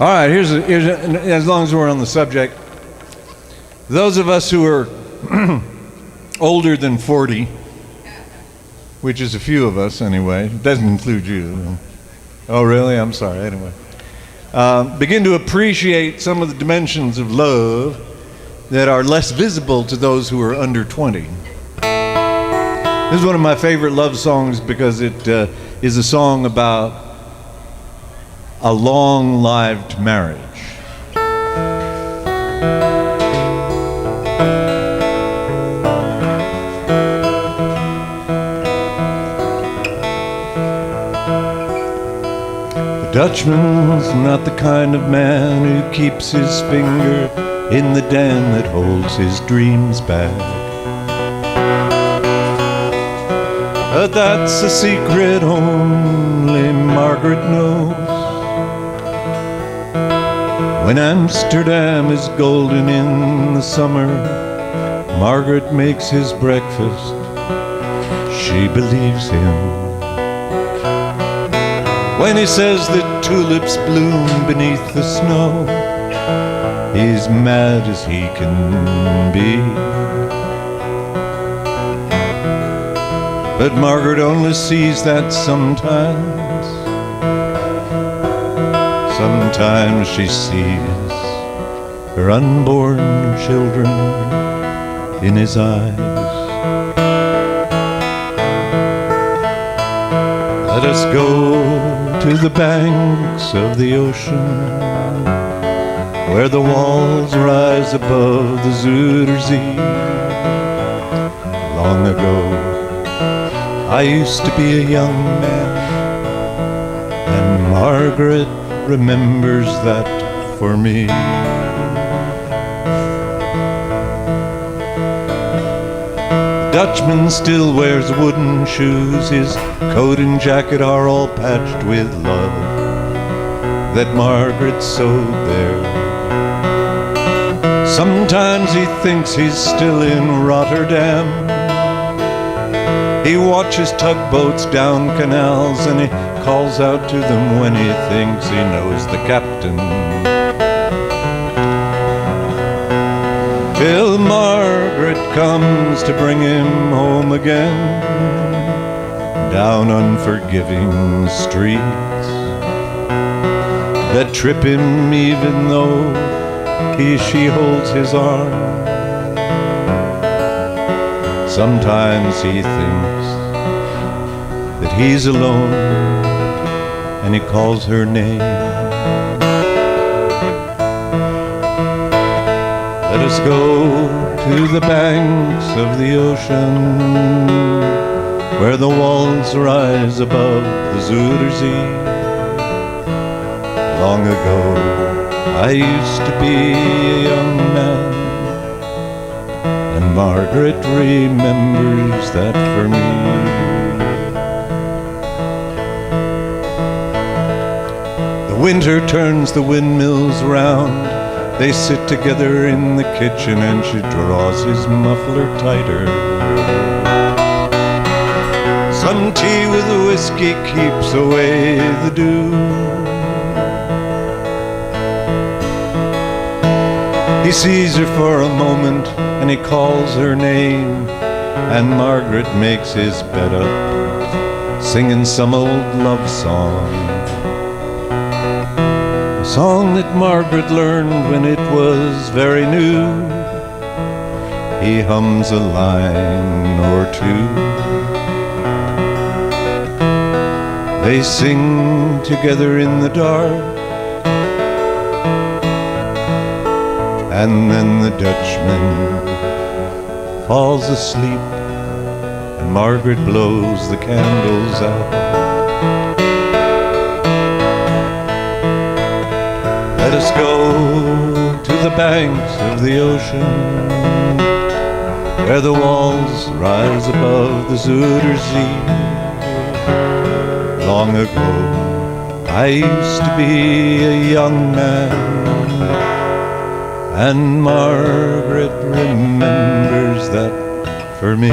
All right, as long as we're on the subject, those of us who are older than 40, which is a few of us anyway, it doesn't include you. Oh, really? I'm sorry. Anyway, begin to appreciate some of the dimensions of love that are less visible to those who are under 20. This is one of my favorite love songs because it is a song about a long-lived marriage. The Dutchman's not the kind of man who keeps his finger in the dam that holds his dreams back. But that's a secret only Margaret knows. When Amsterdam is golden in the summer, Margaret makes his breakfast. She believes him. When he says that tulips bloom beneath the snow, he's mad as he can be. But Margaret only sees that sometimes. Sometimes she sees her unborn children in his eyes. Let us go to the banks of the ocean, where the walls rise above the Zuiderzee. Long ago, I used to be a young man, and Margaret remembers that for me. The Dutchman still wears wooden shoes. His coat and jacket are all patched with love that Margaret sewed there. Sometimes he thinks he's still in Rotterdam. He watches tugboats down canals and he calls out to them when he thinks he knows the captain. Till Margaret comes to bring him home again, down unforgiving streets that trip him even though she holds his arm. Sometimes he thinks that he's alone, and he calls her name. Let us go to the banks of the ocean, where the walls rise above the Zuiderzee. Long ago, I used to be a young man, and Margaret remembers that for me. Winter turns the windmills round. They sit together in the kitchen and she draws his muffler tighter. Some tea with whiskey keeps away the dew. He sees her for a moment and he calls her name, and Margaret makes his bed up, singing some old love song. A song that Margaret learned when it was very new. He hums a line or two. They sing together in the dark, and then the Dutchman falls asleep and Margaret blows the candles out. Let us go to the banks of the ocean, where the walls rise above the Zuiderzee. Long ago, I used to be a young man, and Margaret remembers that for me.